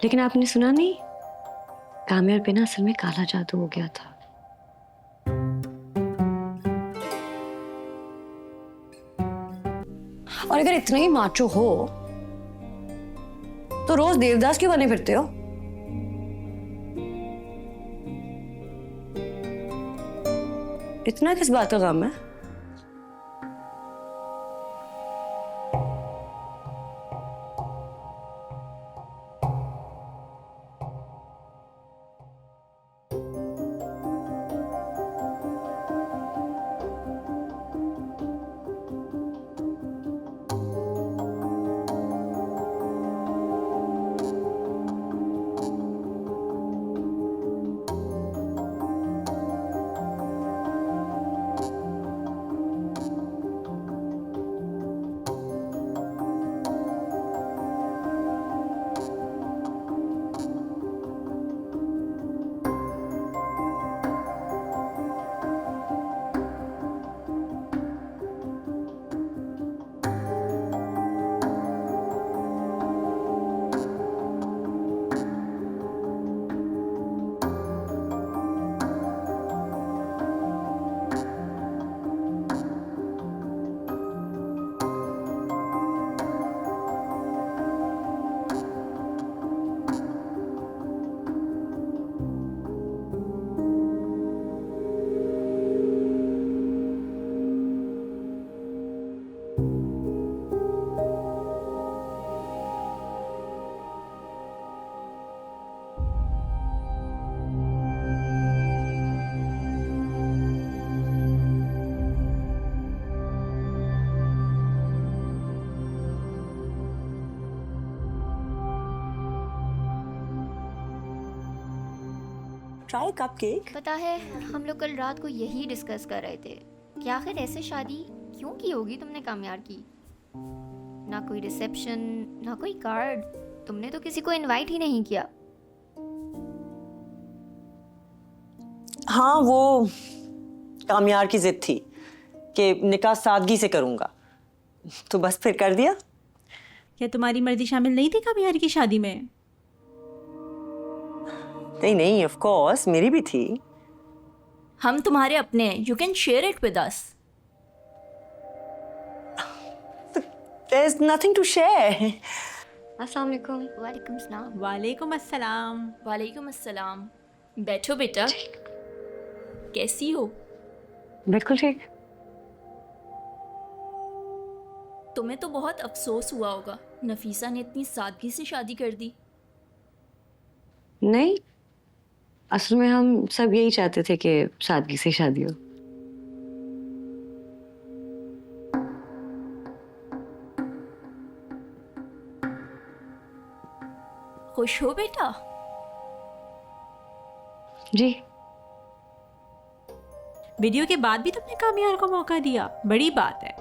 लेकिन आपने सुना नहीं, काम्यार पे ना असल में काला जादू हो गया था। और अगर इतना ही माचो हो तो रोज देवदास क्यों बने फिरते हो? इतना किस बात का गम है? Try cupcake. पता है हम लोग कल रात को यही डिस्कस कर रहे थे कि आखिर ऐसे शादी क्यों की होगी तुमने कामयार की। ना कोई रिसेप्शन, ना कोई कार्ड, तुमने तो किसी को इनवाइट ही नहीं किया। हाँ, वो कामयार की जिद थी कि निकाह सादगी से करूंगा, तो बस फिर कर दिया। क्या तुम्हारी मर्जी शामिल नहीं थी कामयार की शादी में? नहीं नहीं, ऑफ कोर्स मेरी भी थी। हम तुम्हारे अपने हैं, you can share it with us. There's nothing to share. अस्सलाम वालेकुम। वालेकुम सलाम। वालेकुम अस्सलाम। वालेकुम अस्सलाम। बैठो बेटा। कैसी हो? बिल्कुल ठीक। तुम्हें तो बहुत अफसोस हुआ होगा, नफीसा ने इतनी सादगी से शादी कर दी। नहीं, असल में हम सब यही चाहते थे कि सादगी से शादी हो। खुश हो बेटा? जी। वीडियो के बाद भी तुमने कामयार को मौका दिया, बड़ी बात है।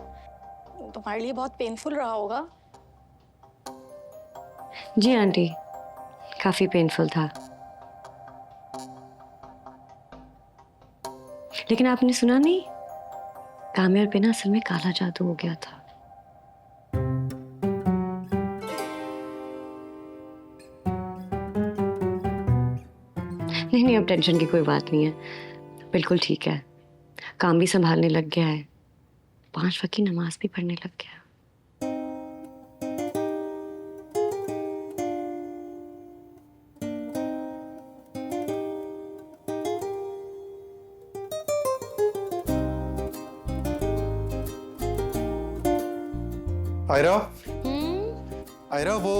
तुम्हारे लिए बहुत पेनफुल रहा होगा। जी आंटी, काफी पेनफुल था। लेकिन आपने सुना नहीं, काम्यार पे ना असल में काला जादू हो गया था। नहीं नहीं, अब टेंशन की कोई बात नहीं है, बिल्कुल ठीक है। काम भी संभालने लग गया है, 5 वक्त की नमाज भी पढ़ने लग गया। आयरा, आयरा, वो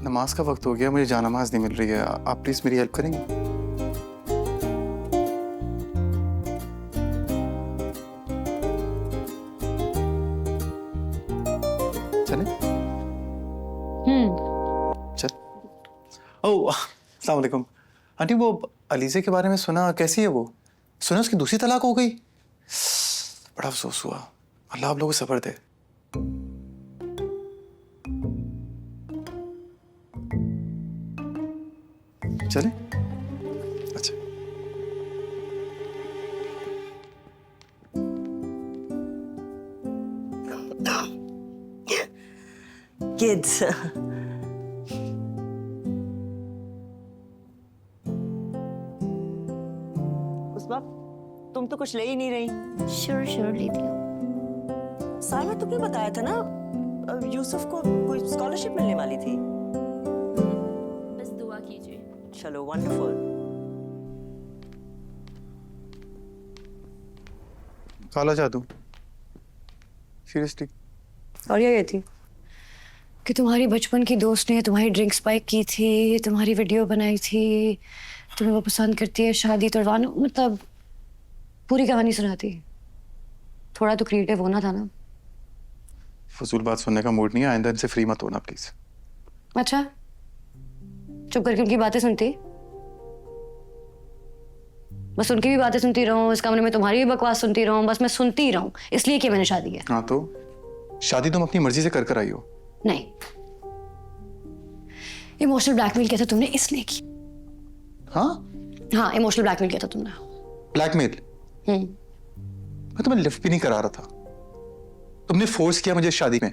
नमाज का वक्त हो गया, मुझे जानमाज नहीं मिल रही है। आप प्लीज मेरी हेल्प करेंगे? चले? चल। ओह, अस्सलाम वालेकुम। आंटी, वो अलीज़े के बारे में सुना, कैसी है वो? सुना उसकी दूसरी तलाक हो गई। बड़ा अफसोस हुआ। अल्लाह आप लोगों को सब्र दे। चले? अच्छा। Kids. सुबह तुम तो कुछ ले ही नहीं रही। श्योर श्योर लेती हूँ। सालमा तुमने बताया था ना यूसुफ को कोई स्कॉलरशिप मिलने वाली थी। बस दुआ कीजिए। चलो वंडरफुल। काला जादू सीरियसली? और ये थी कि तुम्हारी बचपन की दोस्त ने तुम्हारी ड्रिंक स्पाइक की थी, तुम्हारी वीडियो बनाई थी, तुम्हें वो पसंद करती है, शादी तुड़वाना, मतलब पूरी कहानी सुनाती। थोड़ा तो क्रिएटिव होना था ना। फजूल बात सुनने का मूड नहीं है, आइंदा इनसे फ्री मत होना प्लीज। अच्छा, चुप करके उनकी बातें सुनती? बस उनकी भी बातें सुनती रहूं, इस कमरे में तुम्हारी भी बकवास सुनती रहूं, बस मैं सुनती ही रहूं, इसलिए कि मैंने शादी की। हाँ तो शादी तुम अपनी मर्जी से कर आई हो। नहीं, इमोशनल ब्लैकमेल किया था तुमने, इसलिए की। हाँ हाँ, इमोशनल ब्लैकमेल किया था तुमने। ब्लैकमेल? मैं तुम्हें लिफ्ट भी नहीं करा रहा था, तुमने फोर्स किया मुझे शादी में।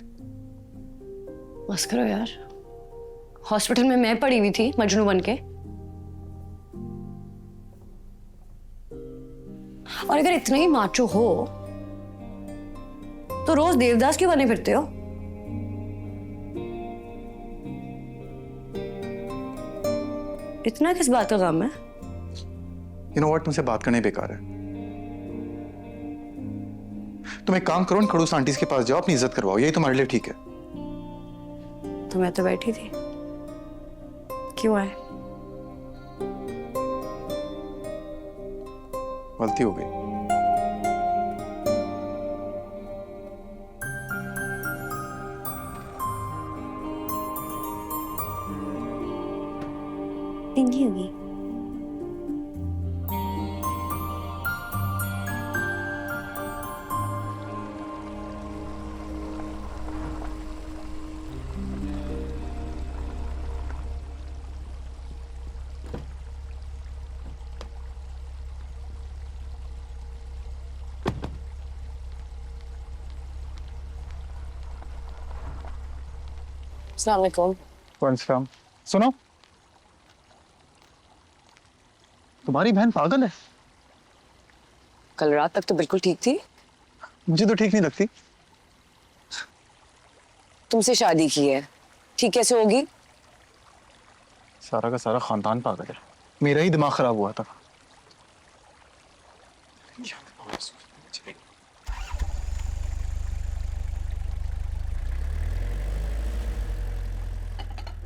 बस करो यार, हॉस्पिटल में मैं पड़ी हुई थी मजनू बन के। और अगर इतना ही माचो हो तो रोज देवदास क्यों बने फिरते हो? इतना किस बात का काम है? यू नो व्हाट, तुमसे बात करना ही बेकार है। तुम एक काम करो, इन खड़ूस आंटीज के पास जाओ, अपनी इज्जत करवाओ, यही तुम्हारे लिए ठीक है। तो मैं तो बैठी थी, क्यों आए? गलती हो गई। नहीं होगी। अस्सलाम वालेकुम। वालेकुम। सुनो, तुम्हारी बहन पागल है। कल रात तक तो बिल्कुल ठीक थी। मुझे तो ठीक नहीं लगती। तुमसे शादी की है, ठीक कैसे होगी? सारा का सारा खानदान पागल है, मेरा ही दिमाग खराब हुआ था।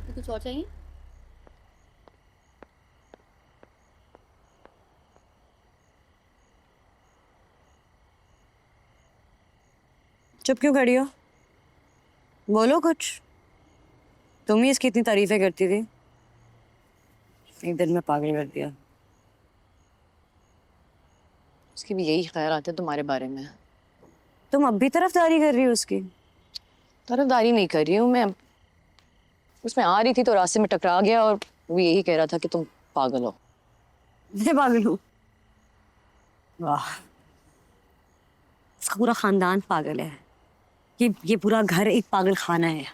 कुछ और चाहिए? चुप क्यों खड़ी हो? बोलो कुछ। तुम ही इसकी इतनी तारीफें करती थी, एक दिन में पागल कर दिया। उसकी भी यही ख्याल आते तुम्हारे बारे में। तुम अब भी तरफदारी कर रही हो उसकी? तरफदारी नहीं कर रही हूँ मैं, उसमें आ रही थी तो रास्ते में टकरा गया और वो यही कह रहा था कि तुम पागल हो। मैं पागल हूँ? वाह, इसका पूरा खानदान पागल है। ये पूरा घर एक पागल खाना है।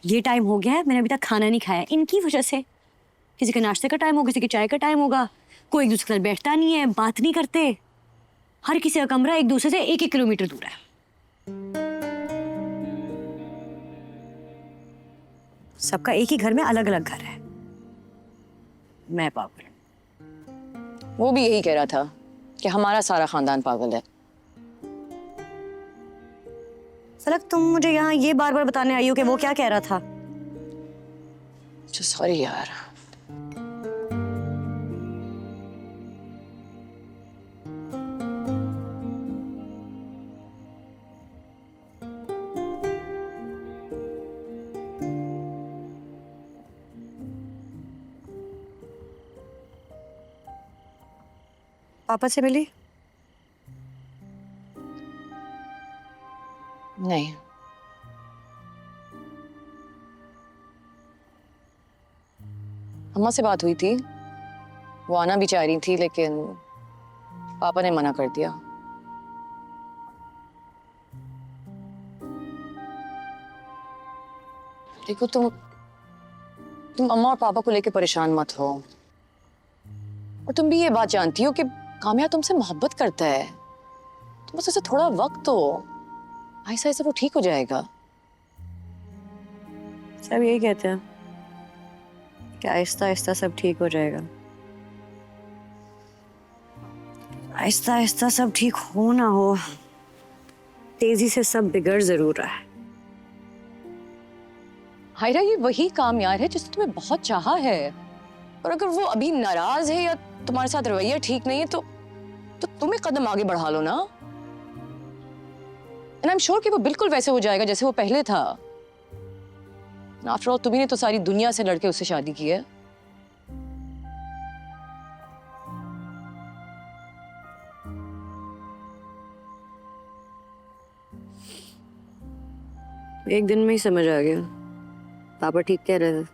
ये टाइम हो गया है, मैंने अभी तक खाना नहीं खाया इनकी वजह से। किसी के नाश्ते का टाइम होगा, किसी के चाय का टाइम होगा, कोई एक दूसरे के साथ बैठता नहीं है, बात नहीं करते। हर किसी का कमरा एक दूसरे से 1-1 किलोमीटर दूर है। सबका एक ही घर में अलग अलग घर है। मैं पागल। वो भी यही कह रहा था कि हमारा सारा खानदान पागल है। सलक, तुम मुझे यहाँ ये बार बार बताने आई हो कि वो क्या कह रहा था? सॉरी यार। पापा से मिली? नहीं, अम्मा से बात हुई थी, वो आना भी चाह रही थी लेकिन पापा ने मना कर दिया। देखो तुम अम्मा और पापा को लेके परेशान मत हो, और तुम भी ये बात जानती हो कि कामया तुमसे मोहब्बत करता है, तो बस उसे थोड़ा वक्त दो, ऐसा ऐसा वो ठीक हो जाएगा। सब यही कहते हैं कि आहिस्ता आहिस्ता सब ठीक हो जाएगा। आहिस्ता आहिस्ता सब ठीक हो ना हो, तेजी से सब बिगड़ जरूर रहा है। हायरा, ये वही कामयार है जिसने तुम्हें बहुत चाहा है, और अगर वो अभी नाराज है या तुम्हारे साथ रवैया ठीक नहीं है तो तुम्हें कदम आगे बढ़ा लो ना। एंड आई एम श्योर कि वो बिल्कुल वैसे हो जाएगा जैसे वो पहले था। आफ्टर ऑल तुम्ही ने तो सारी दुनिया से लड़के उससे शादी की है। एक दिन में ही समझ आ गया, पापा ठीक कह रहे थे,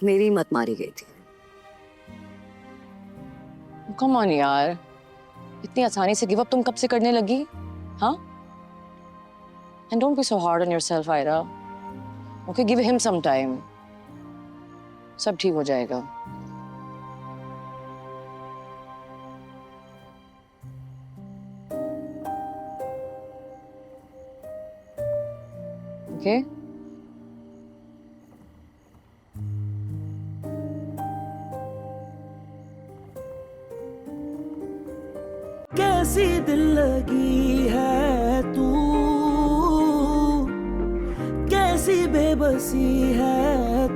मेरी मत मारी गई थी। कम ऑन यार, इतनी आसानी से गिव अप तुम कब से करने लगी? हाँ? And don't be so hard on yourself Ayra. Okay, give him some time, सब ठीक हो जाएगा। ओके? कैसी दिल लगी है तू, कैसी बेबसी है